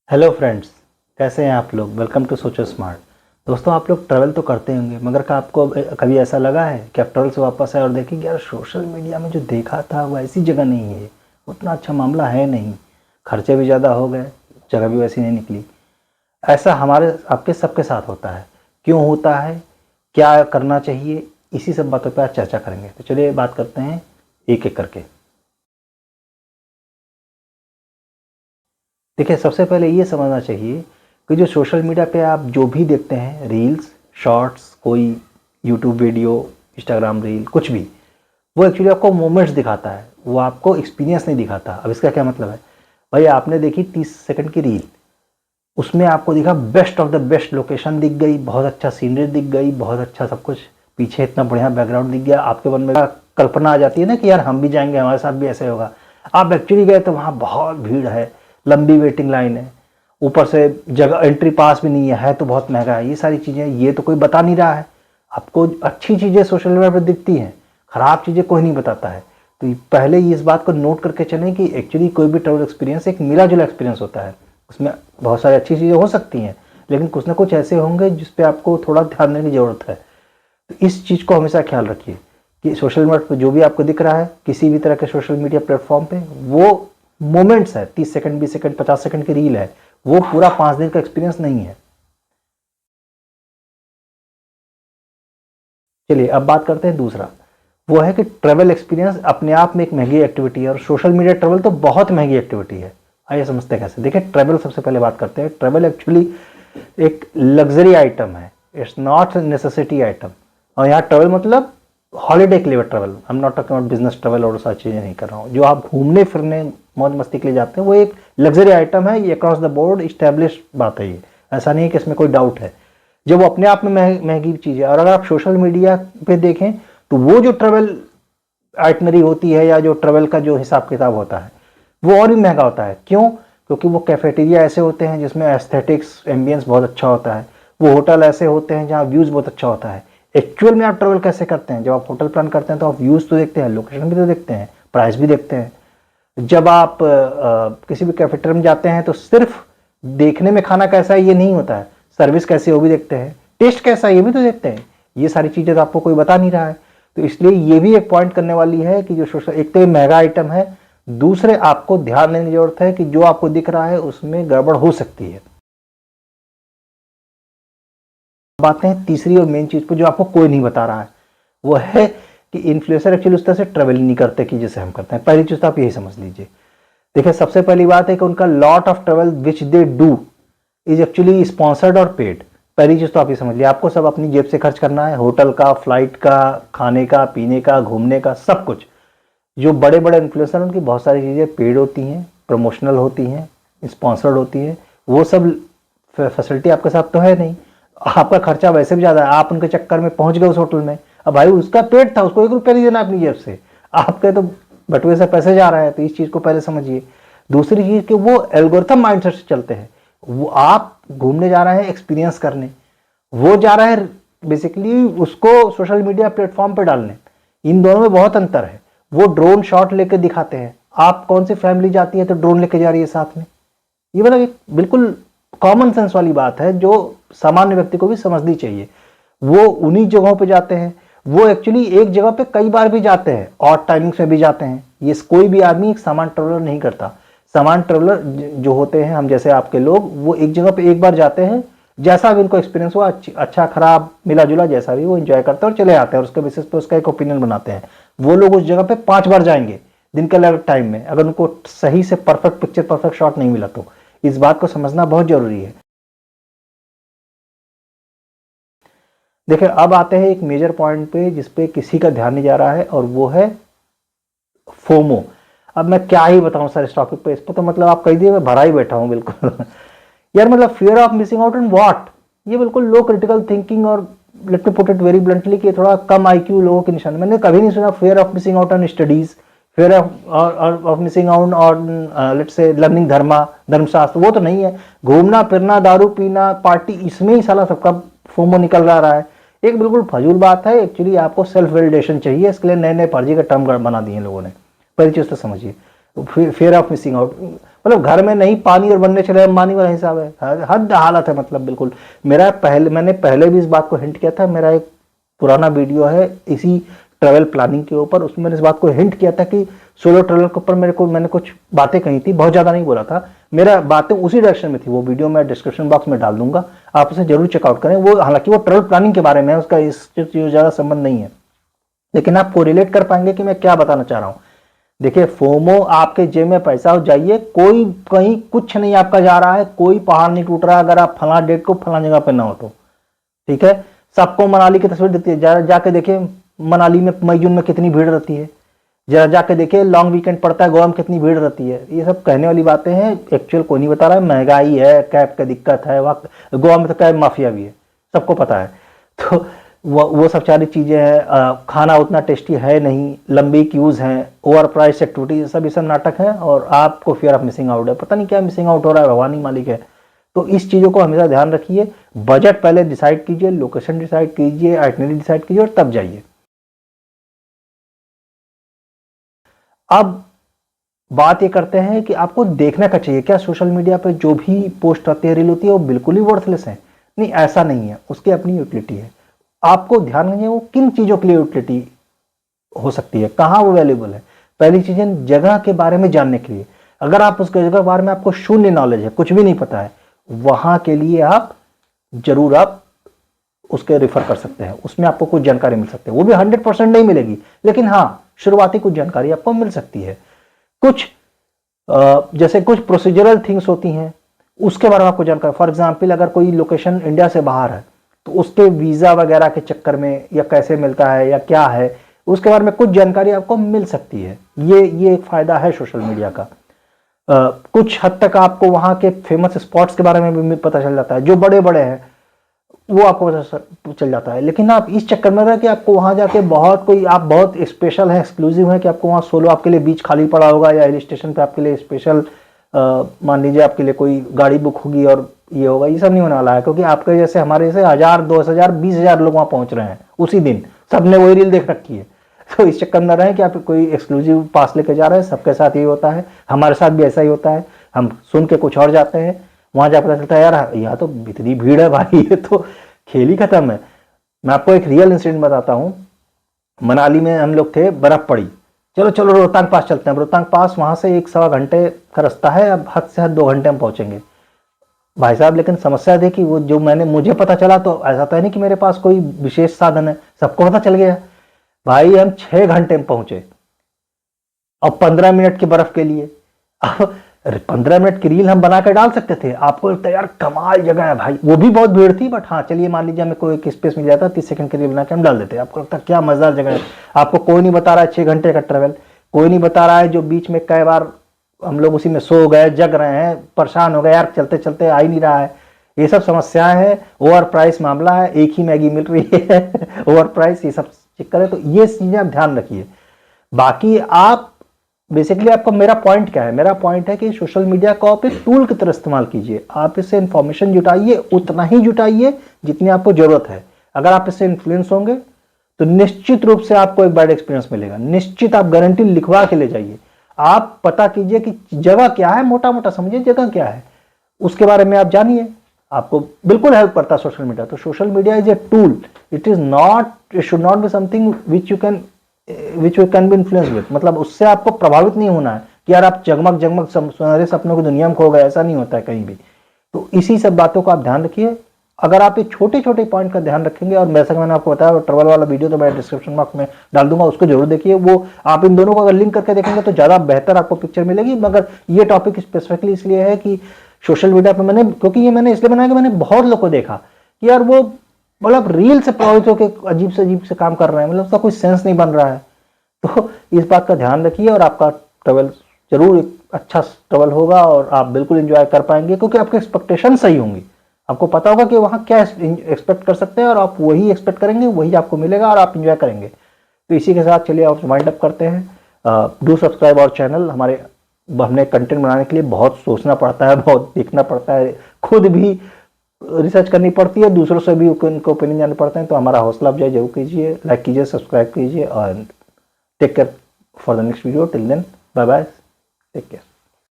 Hello friends, कैसे हैं आप लोग। वेलकम टू सोचो स्मार्ट। दोस्तों, आप लोग ट्रैवल तो करते होंगे, मगर क्या आपको कभी ऐसा लगा है कि आप ट्रैवल से वापस आए और देखें कि यार सोशल मीडिया में जो देखा था वो ऐसी जगह नहीं है, उतना अच्छा मामला है नहीं, खर्चे भी ज़्यादा हो गए, जगह भी वैसी नहीं निकली। ऐसा हमारे आपके सबके साथ होता है। क्यों होता है, क्या करना चाहिए, इसी सब बातों पर आज चर्चा करेंगे। तो चलिए बात करते हैं एक एक करके। देखिए, सबसे पहले ये समझना चाहिए कि जो सोशल मीडिया पे आप जो भी देखते हैं, रील्स, शॉर्ट्स, कोई यूट्यूब वीडियो, इंस्टाग्राम रील, कुछ भी, वो एक्चुअली आपको मोमेंट्स दिखाता है, वो आपको एक्सपीरियंस नहीं दिखाता। अब इसका क्या मतलब है? भाई, आपने देखी 30 सेकंड की रील, उसमें आपको दिखा best of the best location दिख गई, बहुत अच्छा सीनरी दिख गई, बहुत अच्छा सब कुछ, पीछे इतना बढ़िया बैकग्राउंड दिख गया, आपके मन में कल्पना आ जाती है ना कि यार हम भी जाएंगे, हमारे साथ भी ऐसे होगा। आप एक्चुअली गए तो वहाँ बहुत भीड़ है, लंबी वेटिंग लाइन है, ऊपर से जगह एंट्री पास भी नहीं है तो बहुत महंगा है। ये सारी चीज़ें ये तो कोई बता नहीं रहा है आपको। अच्छी चीज़ें सोशल मीडिया पर दिखती हैं, ख़राब चीज़ें कोई नहीं बताता है। तो पहले इस बात को नोट करके चलें कि एक्चुअली कोई भी ट्रैवल एक्सपीरियंस एक मिला जुला एक्सपीरियंस होता है। उसमें बहुत सारी अच्छी चीज़ें हो सकती हैं, लेकिन कुछ ना कुछ ऐसे होंगे जिस पे आपको थोड़ा ध्यान देने की ज़रूरत है। तो इस चीज़ को हमेशा ख्याल रखिए कि सोशल मीडिया पर जो भी आपको दिख रहा है, किसी भी तरह के सोशल मीडिया प्लेटफॉर्म पे, वो मोमेंट्स है, 30 सेकंड, 20 सेकंड, 50 सेकंड की रील है, वो पूरा 5 दिन का एक्सपीरियंस नहीं है। चलिए अब बात करते हैं दूसरा। वो है कि ट्रैवल एक्सपीरियंस अपने आप में एक महंगी एक्टिविटी है, और सोशल मीडिया ट्रैवल तो बहुत महंगी एक्टिविटी है। आइए समझते हैं कैसे। देखिए, ट्रैवल सबसे पहले बात करते हैं। ट्रैवल एक्चुअली एक लग्जरी आइटम है, इट्स नॉट नेसेसिटी आइटम। और यहाँ ट्रैवल मतलब हॉलीडे के लिए travel, I am not talking about business travel और सारी चीज़ें नहीं कर रहा हूँ। जो आप घूमने फिरने मौज मस्ती के लिए जाते हैं, वो एक लग्जरी आइटम है। ये अक्रॉस द बोर्ड इस्टेब्लिश बात है, ये ऐसा नहीं है कि इसमें कोई डाउट है। जब वो अपने आप में महंगी चीज़ है। और अगर आप सोशल मीडिया पे देखें तो वो जो ट्रैवल आइटनरी होती है या जो ट्रैवल का जो हिसाब किताब होता है, वो और भी महंगा होता है। क्यों? क्योंकि वो कैफेटेरिया ऐसे होते हैं जिसमें एस्थेटिक्स एम्बियंस बहुत अच्छा होता है, वो होटल ऐसे होते हैं जहाँ व्यूज़ बहुत अच्छा होता है। एक्चुअल में आप ट्रैवल कैसे करते हैं? जब आप होटल प्लान करते हैं तो आप व्यूज़ तो देखते हैं, लोकेशन भी तो देखते हैं, प्राइस भी देखते हैं। जब आप किसी भी कैफेटेरिया में जाते हैं तो सिर्फ देखने में खाना कैसा है ये नहीं होता है, सर्विस कैसी है वो भी देखते हैं, टेस्ट कैसा है ये भी तो देखते हैं। ये सारी चीज़ें तो आपको कोई बता नहीं रहा है। तो इसलिए ये भी एक पॉइंट करने वाली है कि जो सोशल, एक तो ये महंगा आइटम है, दूसरे आपको ध्यान देने की जरूरत है कि जो आपको दिख रहा है उसमें गड़बड़ हो सकती है। बात है तीसरी और मेन चीज पर जो आपको कोई नहीं बता रहा है, वो है कि इन्फ्लुएंसर एक्चुअली उस तरह से ट्रेवल नहीं करते कि जैसे हम करते हैं। पहली चीज तो आप यही समझ लीजिए। देखिए, सबसे पहली बात है कि उनका lot of travel which they do is actually sponsored और पेड। पहली चीज तो आप ये समझ लीजिए, आपको सब अपनी जेब से खर्च करना है, होटल का, फ्लाइट का, खाने का, पीने का, घूमने का, सब कुछ। जो बड़े बड़े इन्फ्लुएंसर उनकी बहुत सारी चीज़ें पेड होती हैं, प्रमोशनल होती हैं, स्पॉन्सर्ड होती है। वो सब फैसिलिटी आपके साथ तो है नहीं। आपका खर्चा वैसे भी ज़्यादा है, आप उनके चक्कर में पहुंच गए उस होटल में। अब भाई उसका पेट था, उसको 1 रुपया नहीं देना अपनी जेब से, आपके तो बटुए से पैसे जा रहे हैं। तो इस चीज़ को पहले समझिए। दूसरी चीज़ कि वो एल्गोरिथम माइंडसेट से चलते हैं। वो आप घूमने जा रहे हैं एक्सपीरियंस करने, वो जा रहा है बेसिकली उसको सोशल मीडिया प्लेटफॉर्म पे डालने। इन दोनों में बहुत अंतर है। वो ड्रोन शॉट लेके दिखाते हैं, आप कौन सी फैमिली जाती है तो ड्रोन लेके जा रही है साथ में। ये मतलब एक बिल्कुल कॉमन सेंस वाली बात है जो सामान्य व्यक्ति को भी समझनी चाहिए। वो उन्हीं जगहों पे जाते हैं, वो एक्चुअली एक जगह पे कई बार भी जाते हैं, और टाइमिंग्स में भी जाते हैं। ये कोई भी आदमी एक सामान ट्रेवलर नहीं करता। सामान ट्रेवलर जो होते हैं, हम जैसे आपके लोग, वो एक जगह पे एक बार जाते हैं, जैसा भी उनको एक्सपीरियंस हुआ, अच्छा खराब मिला जुला जैसा भी, वो एंजॉय करते हैं और चले आते हैं, और उसके बेसिस पे उसका एक ओपिनियन बनाते हैं। वो लोग उस जगह पे 5 बार जाएंगे दिन के अलग टाइम में, अगर उनको सही से परफेक्ट पिक्चर, परफेक्ट शॉट नहीं मिला तो। इस बात को समझना बहुत जरूरी है। देखिए, अब आते हैं एक मेजर पॉइंट पे जिसपे किसी का ध्यान नहीं जा रहा है, और वो है फोमो। अब मैं क्या ही बताऊं सर इस टॉपिक पे, इस पर तो मतलब आप कह दिए मैं भरा ही बैठा हूं बिल्कुल। यार मतलब fear of missing out on what, ये बिल्कुल लो क्रिटिकल थिंकिंग, और let me put it very bluntly कि थोड़ा कम आईक्यू लोगों के निशान। मैंने कभी नहीं सुना fear of missing out on studies, fear of missing out on let's say learning धर्मशास्त्र, वो तो नहीं है। घूमना फिरना, दारू पीना, पार्टी, इसमें ही साला सबका फोमो निकल रहा है। एक बिल्कुल फजूल बात है। एक्चुअली आपको सेल्फ वैलिडेशन चाहिए, इसके लिए नए नए फर्जी का टर्म बना दिए लोगों ने। पहली चीज तो समझिए, फियर ऑफ मिसिंग आउट मतलब घर में नहीं पानी और बनने चले अंबानी वाला हिसाब है, हद हालत है। मतलब बिल्कुल मैंने पहले भी इस बात को हिंट किया था, मेरा एक पुराना वीडियो है इसी ट्रैवल प्लानिंग के ऊपर, उसमें मैंने इस बात को हिंट किया था कि सोलो ट्रैवल के ऊपर मैंने कुछ बातें कही थी, बहुत ज्यादा नहीं बोला था, मेरा बातें उसी डायरेक्शन में थी। वो वीडियो मैं डिस्क्रिप्शन बॉक्स में डाल दूंगा, आप उसे जरूर चेकआउट करें। वो हालांकि वो ट्रैवल प्लानिंग के बारे में है, उसका इससे ज्यादा संबंध नहीं है, लेकिन आप कोरिलेट कर पाएंगे कि मैं क्या बताना चाह रहा हूं। देखिए, फोमो आपके जेब में पैसा हो जाइए, कोई कहीं कुछ नहीं आपका जा रहा है, कोई पहाड़ नहीं टूट रहा अगर आप फला डेट को फला जगह पे ना हो तो, ठीक है। सबको मनाली की तस्वीर दिखती है, जाके देखिए मनाली में मई जून में कितनी भीड़ रहती है, जरा जाके देखिए लॉन्ग वीकेंड पड़ता है गोवा में कितनी भीड़ रहती है। ये सब कहने वाली बातें हैं, एक्चुअल कोई नहीं बता रहा है। महंगाई है, कैब का दिक्कत है, वक्त गोवा में तो कैब माफिया भी है, सबको पता है। तो वो सब सारी चीजें हैं, खाना उतना टेस्टी है नहीं, लंबी क्यूज हैं, ओवर प्राइस एक्टिविटी, ये सब नाटक है, और आपको फियर ऑफ मिसिंग आउट है, पता नहीं क्या मिसिंग आउट हो रहा है, भगवान ही मालिक है। तो इस चीजों को हमेशा ध्यान रखिए, बजट पहले डिसाइड कीजिए, लोकेशन डिसाइड कीजिए, आइटनरी डिसाइड कीजिए और तब जाइए। अब बात ये करते हैं कि आपको देखना क्या चाहिए, क्या सोशल मीडिया पे जो भी पोस्ट आती है, रील होती है, वो बिल्कुल ही वर्थलेस है? नहीं, ऐसा नहीं है, उसकी अपनी यूटिलिटी है। आपको ध्यान रखिए वो किन चीजों के लिए यूटिलिटी हो सकती है, कहां वो वैल्यूबल है। पहली चीज है जगह के बारे में जानने के लिए, अगर आप उस जगह के बारे में आपको शून्य नॉलेज है, कुछ भी नहीं पता है, वहां के लिए आप जरूर आप उसके रेफर कर सकते हैं, उसमें आपको कुछ जानकारी मिल सकती है। वो भी 100% नहीं मिलेगी, लेकिन हाँ शुरुआती कुछ जानकारी आपको मिल सकती है। कुछ जैसे कुछ प्रोसीजरल थिंग्स होती हैं, उसके बारे में आपको जानकारी, फॉर एग्जाम्पल अगर कोई लोकेशन इंडिया से बाहर है तो उसके वीजा वगैरह के चक्कर में या कैसे मिलता है या क्या है, उसके बारे में कुछ जानकारी आपको मिल सकती है। ये एक फायदा है सोशल मीडिया का। कुछ हद तक आपको वहां के फेमस स्पॉट्स के बारे में भी पता चल जाता है, जो बड़े बड़े हैं वो आपको पता चल जाता है। लेकिन आप इस चक्कर में रहे कि आपको वहां जाके आप बहुत स्पेशल है, एक्सक्लूसिव है, कि आपको वहां सोलो आपके लिए बीच खाली पड़ा होगा, या हिल स्टेशन पे आपके लिए स्पेशल मान लीजिए आपके लिए कोई गाड़ी बुक होगी और ये होगा, ये सब नहीं होने वाला है। क्योंकि आपके जैसे हमारे जैसे 1000, 2000, 20,000 लोग वहां पहुंच रहे हैं उसी दिन, सबने वही रील देख रखी है। तो इस चक्कर में रहे कि आप कोई एक्सक्लूसिव पास लेके जा रहे हैं। सबके साथ यही होता है, हमारे साथ भी ऐसा ही होता है, हम सुन के कुछ और जाते हैं, वहां जाकर पता चलता है यार यहाँ तो इतनी भीड़ है भाई, ये तो खेल ही खत्म है। मैं आपको एक रियल इंसिडेंट बताता हूँ। मनाली में हम लोग थे, बर्फ पड़ी, चलो रोहतांग पास चलते हैं। रोहतांग पास वहां से 1-1.25 घंटे का रास्ता है, अब हद से हद 2 घंटे हम पहुंचेंगे भाई साहब। लेकिन समस्या देखी, वो जो मुझे पता चला, तो ऐसा तो है नहीं कि मेरे पास कोई विशेष साधन है, सबको पता चल गया भाई। हम 6 घंटे में पहुंचे और 15 मिनट की बर्फ के लिए। अब 15 मिनट की रील हम बना कर डाल सकते थे, आपको लगता है यार कमाल जगह है भाई, वो भी बहुत भीड़ थी, बट हाँ चलिए मान लीजिए हमें कोई एक स्पेस मिल जाता, 30 सेकंड की रील बना के हम डाल देते, आपको लगता है क्या मजेदार जगह है। आपको कोई नहीं बता रहा है 6 घंटे का ट्रेवल, कोई नहीं बता रहा है जो बीच में कई बार हम लोग उसी में सो गए, जग रहे हैं, परेशान हो गए यार, चलते चलते आ ही नहीं रहा है। ये सब समस्याएं हैं, ओवर प्राइस मामला है, एक ही मैगी मिल रही है ओवर प्राइस, ये सब चक्कर है। तो ये चीजें आप ध्यान रखिए। बाकी आप बेसिकली, आपका मेरा पॉइंट क्या है, मेरा पॉइंट है कि सोशल मीडिया को आप एक टूल की तरह इस्तेमाल कीजिए। आप इससे इंफॉर्मेशन जुटाइए, उतना ही जुटाइए जितनी आपको जरूरत है। अगर आप इससे इन्फ्लुएंस होंगे तो निश्चित रूप से आपको एक बैड एक्सपीरियंस मिलेगा, निश्चित। आप गारंटी लिखवा के ले जाइए। आप पता कीजिए कि जगह क्या है, मोटा मोटा समझिए जगह क्या है, उसके बारे में आप जानिए, आपको बिल्कुल हेल्प करता है सोशल मीडिया। तो social media is a tool, it should not be something which you can be influence with. मतलब उससे आपको प्रभावित नहीं होना है कि यार आप जगमग जगमग सुनहरे सपनों की दुनिया में खो गए, ऐसा नहीं होता है कहीं भी। तो इसी सब बातों का आप ध्यान रखिए। अगर आप ये छोटे छोटे पॉइंट का ध्यान रखेंगे, और जैसा कि मैंने आपको बताया ट्रैवल वाला वीडियो तो मैं डिस्क्रिप्शन बॉक्स में डाल दूंगा, उसको जरूर देखिए। वो आप इन दोनों को अगर लिंक करके देखेंगे तो ज्यादा बेहतर आपको पिक्चर मिलेगी। मगर ये टॉपिक स्पेसिफिकली इसलिए है कि सोशल मीडिया पर क्योंकि ये मैंने इसलिए बनाया कि मैंने बहुत लोग को देखा कि यार वो मतलब रील से प्रभावित होकर अजीब से काम कर रहे हैं, मतलब उसका कोई सेंस नहीं बन रहा है। तो इस बात का ध्यान रखिए और आपका ट्रैवल जरूर एक अच्छा ट्रैवल होगा और आप बिल्कुल एंजॉय कर पाएंगे, क्योंकि आपके एक्सपेक्टेशन सही होंगी। आपको पता होगा कि वहां क्या एक्सपेक्ट कर सकते हैं और आप वही एक्सपेक्ट करेंगे, वही आपको मिलेगा और आप एंजॉय करेंगे। तो इसी के साथ चलिए आप वाइंड अप करते हैं। Do subscribe our channel. हमने कंटेंट बनाने के लिए बहुत सोचना पड़ता है, बहुत देखना पड़ता है, खुद भी रिसर्च करनी पड़ती है, दूसरों से भी उनके ओपिनियन जानने पड़ते हैं। तो हमारा हौसला अफजाई जरूर कीजिए, लाइक कीजिए, सब्सक्राइब कीजिए और take care for the next video. Till then, bye bye, take care.